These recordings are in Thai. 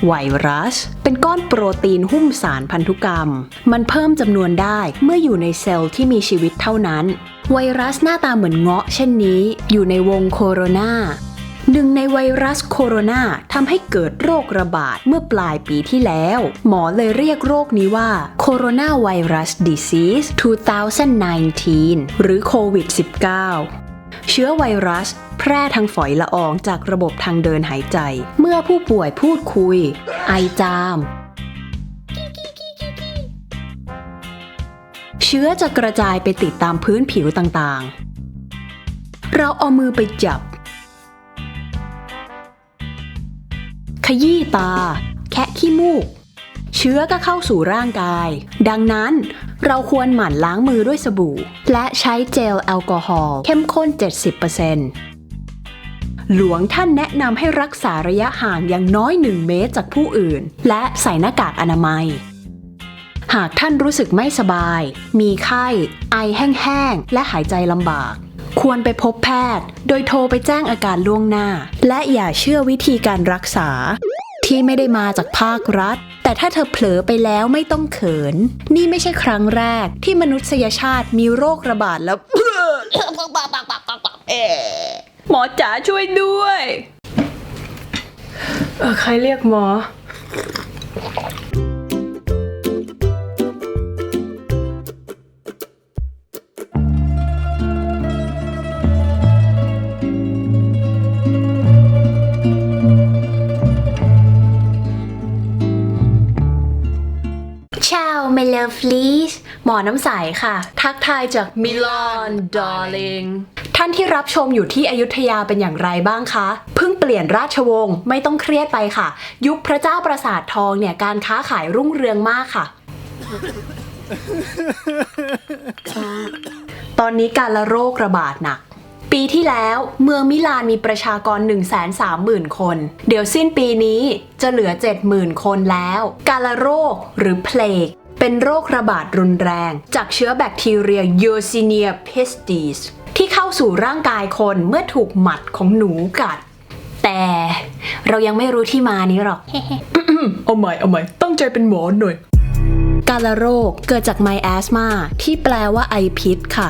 ไวรัสเป็นก้อนโปรตีนหุ้มสารพันธุกรรมมันเพิ่มจำนวนได้เมื่ออยู่ในเซลล์ที่มีชีวิตเท่านั้นไวรัสหน้าตาเหมือนเงาะเช่นนี้อยู่ในวงโคโรนาหนึ่งในไวรัสโคโรนาทำให้เกิดโรคระบาดเมื่อปลายปีที่แล้วหมอเลยเรียกโรคนี้ว่าโคโรนาไวรัส Disease 2019 หรือโควิด -19 เชื้อไวรัสแพร่ทางฝอยละอองจากระบบทางเดินหายใจเมื่อผู้ป่วยพูดคุยไอจามเชื้อจะกระจายไปติดตามพื้นผิวต่างๆเราเอามือไปจับขยี้ตาแคะขี้มูกเชื้อก็เข้าสู่ร่างกายดังนั้นเราควรหมั่นล้างมือด้วยสบู่และใช้เจลแอลกอฮอล์เข้มข้น 70% หลวงท่านแนะนำให้รักษาระยะห่างอย่างน้อย1 เมตรจากผู้อื่นและใส่หน้ากากอนามัยหากท่านรู้สึกไม่สบายมีไข้ไอแห้งๆและหายใจลำบากควรไปพบแพทย์โดยโทรไปแจ้งอาการล่วงหน้าและอย่าเชื่อวิธีการรักษาที่ไม่ได้มาจากภาครัฐแต่ถ้าเธอเผลอไปแล้วไม่ต้องเขินนี่ไม่ใช่ครั้งแรกที่มนุษยชาติมีโรคระบาดแล้ว หมอจ๋าช่วยด้วยใครเรียกหมอMy lovelies หมอน้ำใสค่ะทักทายจากมิลาน darling ท่านที่รับชมอยู่ที่อยุธยาเป็นอย่างไรบ้างคะเพิ่งเปลี่ยนราชวงศ์ไม่ต้องเครียดไปค่ะยุคพระเจ้าปราสาททองเนี่ยการค้าขายรุ่งเรืองมากค่ะ ตอนนี้การละโรคระบาดหนักปีที่แล้วเมืองมิลานมีประชากร 130,000 คนเดี๋ยวสิ้นปีนี้จะเหลือ 70,000 คนแล้วการละโรคหรือเพลกเป็นโรคระบาดรุนแรงจากเชื้อแบคทีเรีย Yersinia pestis ที่เข้าสู่ร่างกายคนเมื่อถูกหมัดของหนูกัดแต่เรายังไม่รู้ที่มานี้หรอก เอาใหม่ตั้งใจเป็นหมอหน่อยการละโรคเกิดจากไมแอสมาที่แปลว่าไอพิษค่ะ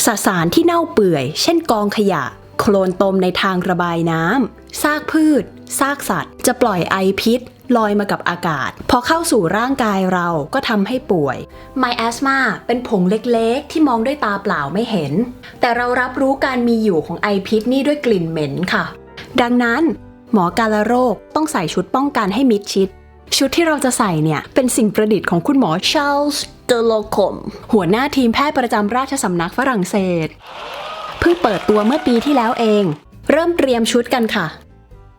สสารที่เน่าเปื่อยเช่นกองขยะโคลนตมในทางระบายน้ำซากพืชซากสัตว์จะปล่อยไอพิษลอยมากับอากาศพอเข้าสู่ร่างกายเราก็ทำให้ป่วยไมแอสมาเป็นผงเล็กๆที่มองด้วยตาเปล่าไม่เห็นแต่เรารับรู้การมีอยู่ของไอพิษนี่ด้วยกลิ่นเหม็นค่ะดังนั้นหมอการโรคต้องใส่ชุดป้องกันให้มิดชิดชุดที่เราจะใส่เนี่ยเป็นสิ่งประดิษฐ์ของคุณหมอชาร์ลส์เดอโลคอมหัวหน้าทีมแพทย์ประจำราชสำนักฝรั่งเศสเพิ่งเปิดตัวเมื่อปีที่แล้วเองเริ่มเตรียมชุดกันค่ะ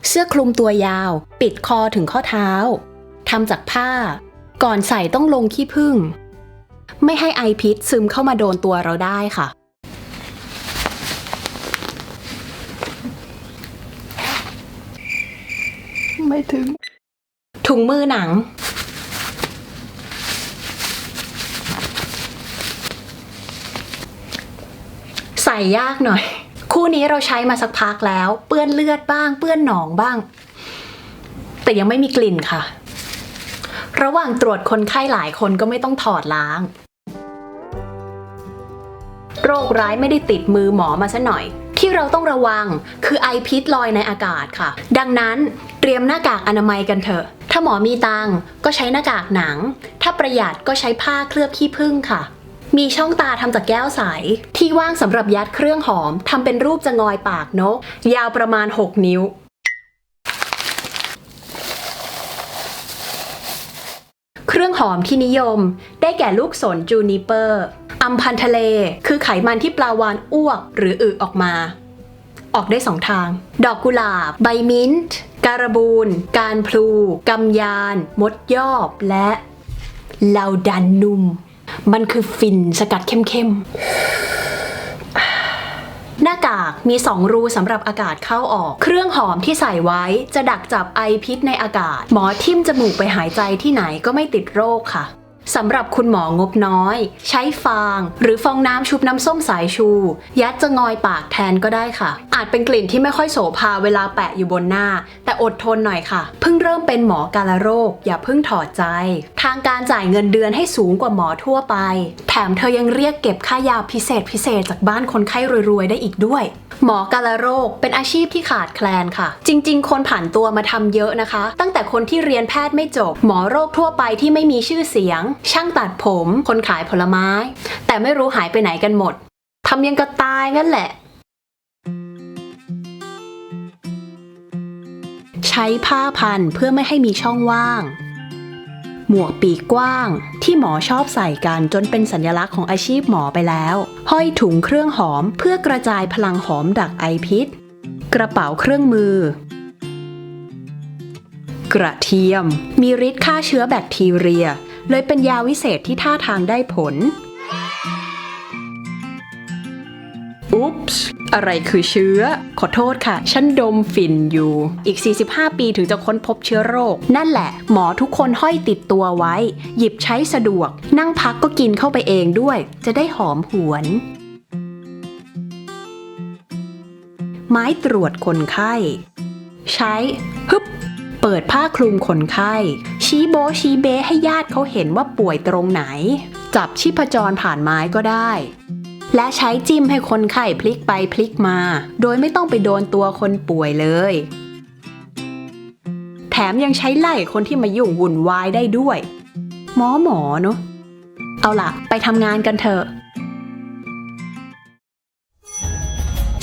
เสื้อคลุมตัวยาวปิดคอถึงข้อเท้าทำจากผ้าก่อนใส่ต้องลงขี้ผึ้งไม่ให้ไอพิษซึมเข้ามาโดนตัวเราได้ค่ะไม่ถึงถุงมือหนังใส่ยากหน่อยคู่นี้เราใช้มาสักพักแล้วเปื้อนเลือดบ้างเปื้อนหนองบ้างแต่ยังไม่มีกลิ่นค่ะระหว่างตรวจคนไข้หลายคนก็ไม่ต้องถอดล้างโรคร้ายไม่ได้ติดมือหมอมาซะหน่อยที่เราต้องระวังคือไอพิษลอยในอากาศค่ะดังนั้นเตรียมหน้ากากอนามัยกันเถอะถ้าหมอมีตังก็ใช้หน้ากากหนังถ้าประหยัดก็ใช้ผ้าเคลือบขี้ผึ้งค่ะมีช่องตาทำจากแก้วใสที่ว่างสำหรับยัดเครื่องหอมทำเป็นรูปจะงอยปากนกยาวประมาณ6 นิ้วเครื่องหอมที่นิยมได้แก่ลูกสนจูนิเปอร์อัมพันทะเลคือไขมันที่ปลาวาฬอ้วกหรืออึออกมาออกได้2 ทางดอกกุหลาบใบมิ้นท์การบูนการพลูกำยานมดยอบและลาวดันนุมมันคือฝิ่นสกัดเข้มๆหน้ากากมี2 รูสำหรับอากาศเข้าออกเครื่องหอมที่ใส่ไว้จะดักจับไอพิษในอากาศหมอทิ่มจมูกไปหายใจที่ไหนก็ไม่ติดโรคค่ะ สำหรับคุณหมองบน้อยใช้ฟางหรือฟองน้ำชุบน้ำส้มสายชูยัดจะงอยปากแทนก็ได้ค่ะอาจเป็นกลิ่นที่ไม่ค่อยโสภาเวลาแปะอยู่บนหน้าแต่อดทนหน่อยค่ะเพิ่งเริ่มเป็นหมอกาฬโรคอย่าเพิ่งถอดใจทางการจ่ายเงินเดือนให้สูงกว่าหมอทั่วไปแถมเธอยังเรียกเก็บค่ายาพิเศษจากบ้านคนไข้รวยๆได้อีกด้วยหมอกาฬโรคเป็นอาชีพที่ขาดแคลนค่ะจริงๆคนผ่านตัวมาทำเยอะนะคะตั้งแต่คนที่เรียนแพทย์ไม่จบหมอโรคทั่วไปที่ไม่มีชื่อเสียงช่างตัดผมคนขายผลไม้แต่ไม่รู้หายไปไหนกันหมดทำยังกระตายงั้นแหละใช้ผ้าพันเพื่อไม่ให้มีช่องว่างหมวกปีกกว้างที่หมอชอบใส่กันจนเป็นสัญลักษณ์ของอาชีพหมอไปแล้วห้อยถุงเครื่องหอมเพื่อกระจายพลังหอมดักไอพิษกระเป๋าเครื่องมือกระเทียมมีฤทธิ์ฆ่าเชื้อแบคทีเรียเลยเป็นยาวิเศษที่ท่าทางได้ผลอุ๊ปส์อะไรคือเชื้อขอโทษค่ะฉันดมฝิ่นอยู่อีก45ปีถึงจะค้นพบเชื้อโรคนั่นแหละหมอทุกคนห้อยติดตัวไว้หยิบใช้สะดวกนั่งพักก็กินเข้าไปเองด้วยจะได้หอมหวนไม้ตรวจคนไข้ใช้ฮึบเปิดผ้าคลุมคนไข้ชี้โบชี้เบให้ญาติเขาเห็นว่าป่วยตรงไหนจับชีพจรผ่านไม้ก็ได้และใช้จิ้มให้คนไข้พลิกไปพลิกมาโดยไม่ต้องไปโดนตัวคนป่วยเลยแถมยังใช้ไล่คนที่มายุ่งวุ่นวายได้ด้วยหมอเนอะเอาล่ะไปทำงานกันเถอะ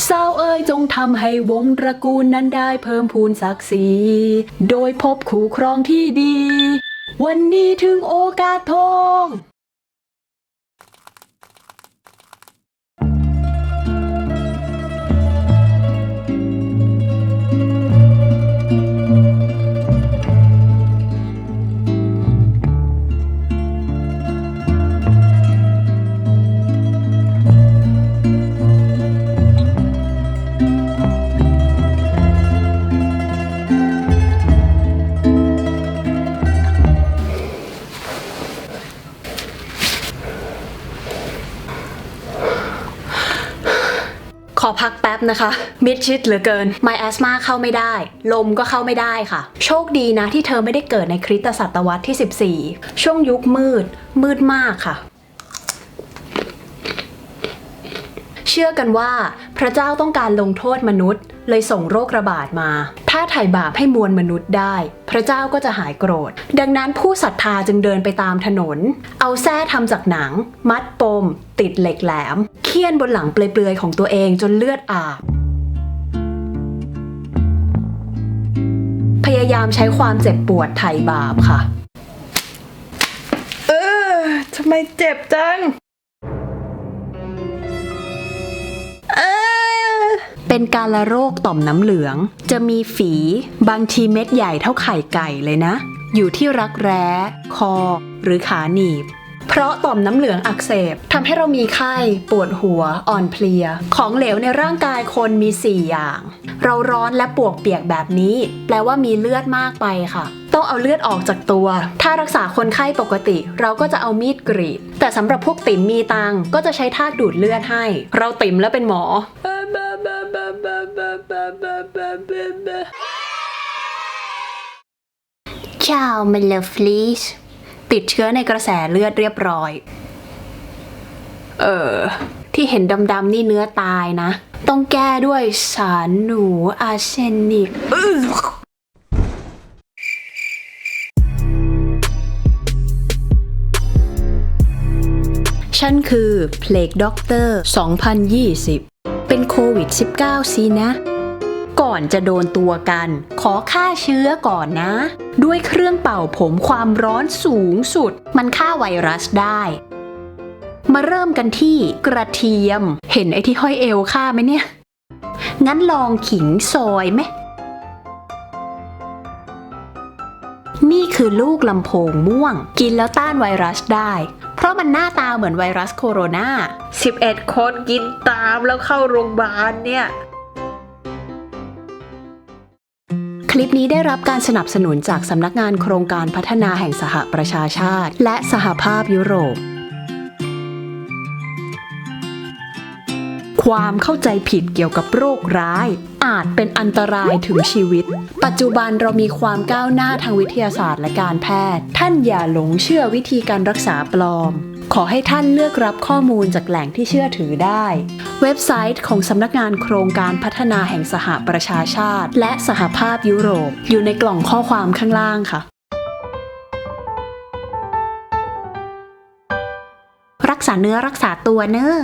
เศร้าเอ่ยจงทำให้วงตระกูลนั้นได้เพิ่มพูนศักดิ์ศรีโดยพบคู่ครองที่ดีวันนี้ถึงโอกาสทองขอพักแป๊บนะคะมิดชิดเหลือเกินไมแอสมาเข้าไม่ได้ลมก็เข้าไม่ได้ค่ะโชคดีนะที่เธอไม่ได้เกิดในคริสตศตวรรษที่14ช่วงยุคมืดมากค่ะเชื่อกันว่าพระเจ้าต้องการลงโทษมนุษย์เลยส่งโรคระบาดมาถ้าไถ่บาปให้มวลมนุษย์ได้พระเจ้าก็จะหายโกรธดังนั้นผู้ศรัทธาจึงเดินไปตามถนนเอาแส้ทำจากหนังมัดปมติดเหล็กแหลมเคี่ยนบนหลังเปลือยๆของตัวเองจนเลือดอาบพยายามใช้ความเจ็บปวดไถ่บาปค่ะทำไมเจ็บจังเป็นกาฬโรคต่อมน้ำเหลืองจะมีฝีบางทีเม็ดใหญ่เท่าไข่ไก่เลยนะอยู่ที่รักแร้คอหรือขาหนีบเพราะต่อมน้ำเหลืองอักเสบทำให้เรามีไข้ปวดหัวอ่อนเพลียของเหลวในร่างกายคนมี4อย่างเราร้อนและปวกเปียกแบบนี้แปลว่ามีเลือดมากไปค่ะต้องเอาเลือดออกจากตัวถ้ารักษาคนไข้ปกติเราก็จะเอามีดกรีดแต่สำหรับพวกติ๋มมีตังก็จะใช้ทากดูดเลือดให้เราติ๋มแล้วเป็นหมอชาวเมลฟลีชติดเชื้อในกระแสเลือดเรียบร้อยที่เห็นดำๆนี่เนื้อตายนะต้องแก้ด้วยสารหนูอาร์เซนิกฉันคือเพลกด็อกเตอร์2020เป็นโควิด-19สินะก่อนจะโดนตัวกันขอฆ่าเชื้อก่อนนะด้วยเครื่องเป่าผมความร้อนสูงสุดมันฆ่าไวรัสได้มาเริ่มกันที่กระเทียมเห็นไอ้ที่ห้อยเอวฆ่าไหมเนี่ยงั้นลองขิงซอยไหมนี่คือลูกลำโพงม่วงกินแล้วต้านไวรัสได้เพราะมันหน้าตาเหมือนไวรัสโคโรนา11 คนกินตามแล้วเข้าโรงพยาบาลเนี่ย คลิปนี้ได้รับการสนับสนุนจากสำนักงานโครงการพัฒนาแห่งสหประชาชาติและสหภาพยุโรปความเข้าใจผิดเกี่ยวกับโรคร้ายอาจเป็นอันตรายถึงชีวิตปัจจุบันเรามีความก้าวหน้าทางวิทยาศาสตร์และการแพทย์ท่านอย่าหลงเชื่อวิธีการรักษาปลอมขอให้ท่านเลือกรับข้อมูลจากแหล่งที่เชื่อถือได้เว็บไซต์ของสำนักงานโครงการพัฒนาแห่งสหประชาชาติและสหภาพยุโรปอยู่ในกล่องข้อความข้างล่างค่ะรักษาเนื้อรักษาตัวเนอะ